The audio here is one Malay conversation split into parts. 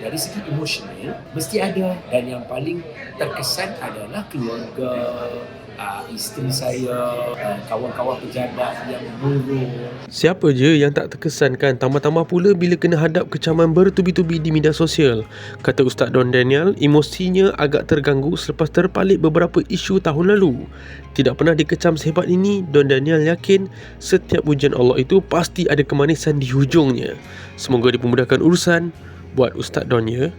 dari segi emosional mesti ada, dan yang paling terkesan adalah keluarga, isteri saya, kawan-kawan pejabat yang buruk. Siapa je yang tak terkesankan, tambah-tambah pula bila kena hadap kecaman bertubi-tubi di media sosial. Kata Ustaz Don Daniel, emosinya agak terganggu selepas terpalit beberapa isu tahun lalu. Tidak pernah dikecam sehebat ini, Don Daniel yakin setiap ujian Allah itu pasti ada kemanisan di hujungnya. Semoga dipermudahkan urusan buat Ustaz Don ya.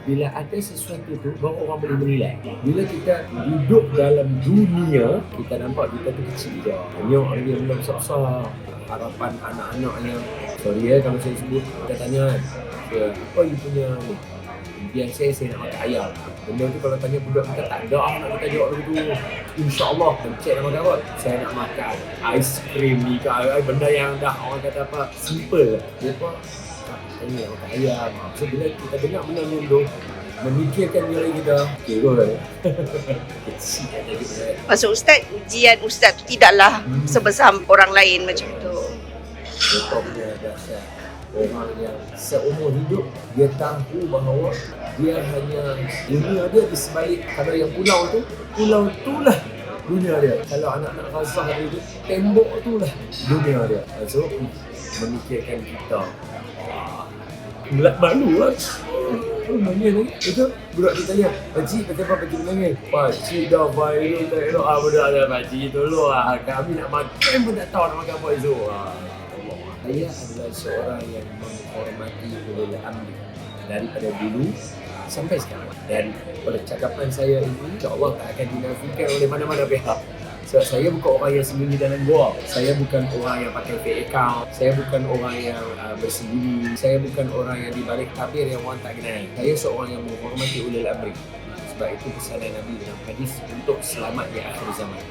Bila ada sesuatu tu, baru orang boleh menilai. Bila kita duduk dalam dunia, kita nampak kita tu kecil je. Hanya yang belum besar-besar. Harapan anak-anak yang, sorry ya kalau saya sebut, kita tanya, apa you punya ni? Impian saya nak makan ayam. Benda tu kalau tanya budak kita tak ada nak kita jawab begitu. InsyaAllah, pencet nak makan apa? Saya nak makan aiskrim ni ke, benda yang dah orang kata apa, simple. Apa? Ini nak makan ayam. So bila kita dengar benda ni tu, memikirkan diri kita, okay kot. Kecil aja kita. Maksud Ustaz, ujian Ustaz tu tidaklah sebesar orang lain macam tu. Kita punya dasar orang yang seumur hidup dia tahu bahawa dia hanya dunia dia di sebalik, kalau yang pulau itulah dunia dia. Kalau anak-anak Gaza dia, tembok itulah dunia dia. So memikirkan kita, Melak malu lah. Menangis lagi. Betul? Budak kita tanya, pakcik kenapa pakcik menangis? Pakcik dah viral tak elok. Budak dah pakcik tolong lah. Kami nak makan pun tak tahu nak makan apa esok. Saya adalah seorang yang menghormati ulil amri daripada dulu sampai sekarang. Dan percakapan saya ini insya-Allah tak akan dinafikan oleh mana-mana pihak. Sebab saya bukan orang yang sembunyi dalam gua. Saya bukan orang yang pakai fake account. Saya bukan orang yang bersembunyi. Saya bukan orang yang dibalik tabir yang orang tak kenal. Saya seorang yang menghormati ulil amri. Sebab itu pesanan Nabi dalam hadis untuk selamat di akhir zaman.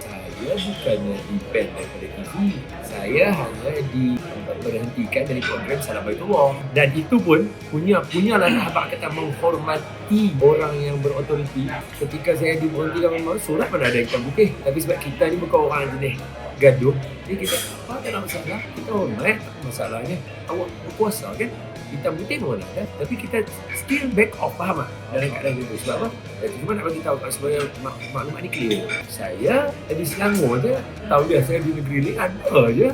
Saya bukannya depend daripada TV. Saya hanya diberhentikan dari program Salam Baitullah. Dan itu pun punyalah sahabat kata menghormati orang yang berautoriti. Ketika saya diberhentikan memang surat mana ada hitam putih. Tapi sebab kita ni bukan orang jenis gaduh, jadi kita tak ada masalah. Kita hormat. Masalahnya awak berkuasa kan? Hitam putih pun ada, tapi kita still back off, faham tak? Dalam keadaan itu. Sebab apa? Cuma nak bagi tahu kat supaya maklumat ni clear. Saya di Selangor je, tahu dia saya di negeri ni ada je.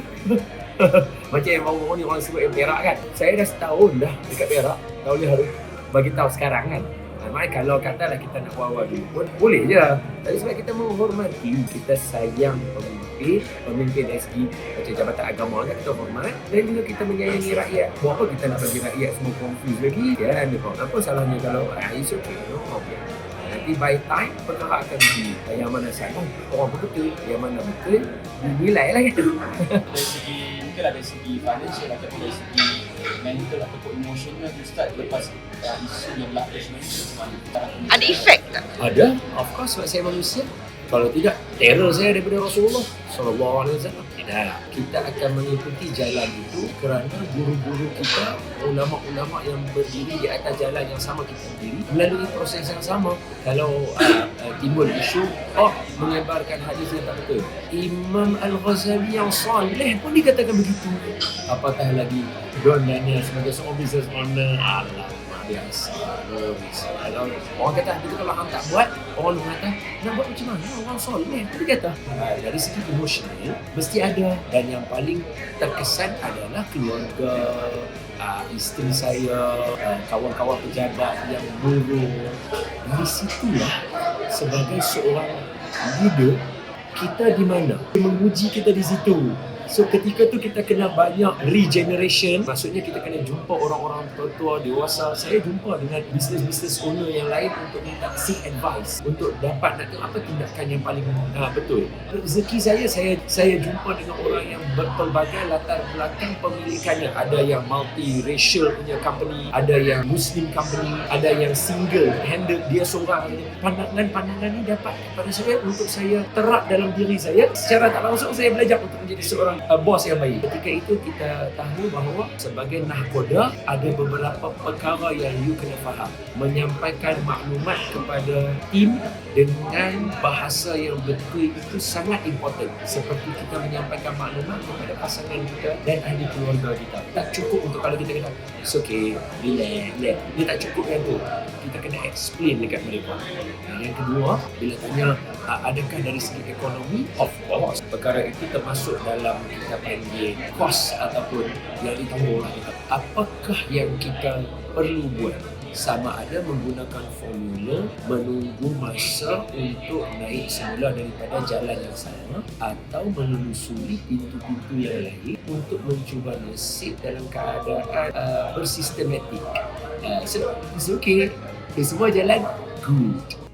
Macam yang orang ni orang sebut yang Perak kan. Saya dah setahun dah dekat Perak, tahu dia harus bagi tahu sekarang kan. Maknanya kalau katalah kita nak wawa dulu pun boleh je. Tapi sebab kita menghormati, kita sayang pemimpin SG macam Jabatan Agama kan, kita hormat. Dan juga kita menyayangi rakyat. Buat apa kita nak bagi rakyat semua confuse lagi kan? Apa salahnya kalau it's okay, no problem. Nanti by time perkara akan yang mana salah, orang betul, yang mana betul dinilai lah kan. Dari segi mungkin dari segi financial ataupun dari segi mental ataupun emotional Ustaz lepas isu yang berlaku macam mana? Ada efek tak? Ada, of course, sebab saya manusia. Kalau tidak, terror saya daripada Rasulullah SAW. Tidak, kita akan mengikuti jalan itu kerana guru-guru kita, ulama-ulama yang berdiri di atas jalan yang sama kita berdiri, melalui proses yang sama. Kalau timbul isu, menyebarkan hadis yang tak betul. Imam Al-Ghazali yang saleh pun dikatakan begitu. Apatah lagi Don Daniel sebagai seorang business owner. Biasa. Kalau orang kata kita kalau hang tak buat, orang lu kata nak buat macam mana? Orang soleh tu dia kata. Dari segi emosional mesti ada, dan yang paling terkesan adalah keluarga, isteri saya, kawan-kawan pejabat yang buruk. Dari situlah sebagai seorang leader kita di mana? Menguji kita di situ. So ketika tu kita kena banyak regeneration. Maksudnya kita kena jumpa orang-orang tua-tua, dewasa. Saya jumpa dengan business owner yang lain untuk minta seek advice, untuk dapat nak tahu apa tindakan yang paling betul. Rezeki saya jumpa dengan orang yang berpelbagai latar belakang pemilikannya. Ada yang multi-racial punya company, ada yang Muslim company, ada yang single handle, dia seorang. Pandangan-pandangan ni dapat kepada saya untuk saya terap dalam diri saya. Secara tak langsung saya belajar untuk menjadi seorang bos yang baik. Ketika itu kita tahu bahawa sebagai nahkoda ada beberapa perkara yang you kena faham. Menyampaikan maklumat kepada tim dengan bahasa yang betul itu sangat important. Seperti kita menyampaikan maklumat kepada pasangan kita dan ahli keluarga kita. Tak cukup untuk kalau kita kata, it's okay, relax. Dia tak cukup yang tu. Kita kena explain dekat mereka. Yang kedua, bila tanya adakah dari segi ekonomi, of course, perkara itu termasuk dalam kita panggil cost ataupun yang ditanggung. Apakah yang kita perlu buat? Sama ada menggunakan formula menunggu masa untuk naik semula daripada jalan yang sama atau menelusuri pintu-pintu yang lain untuk mencuba nasib dalam keadaan bersistematik. So, it's okay. Semua jalan good.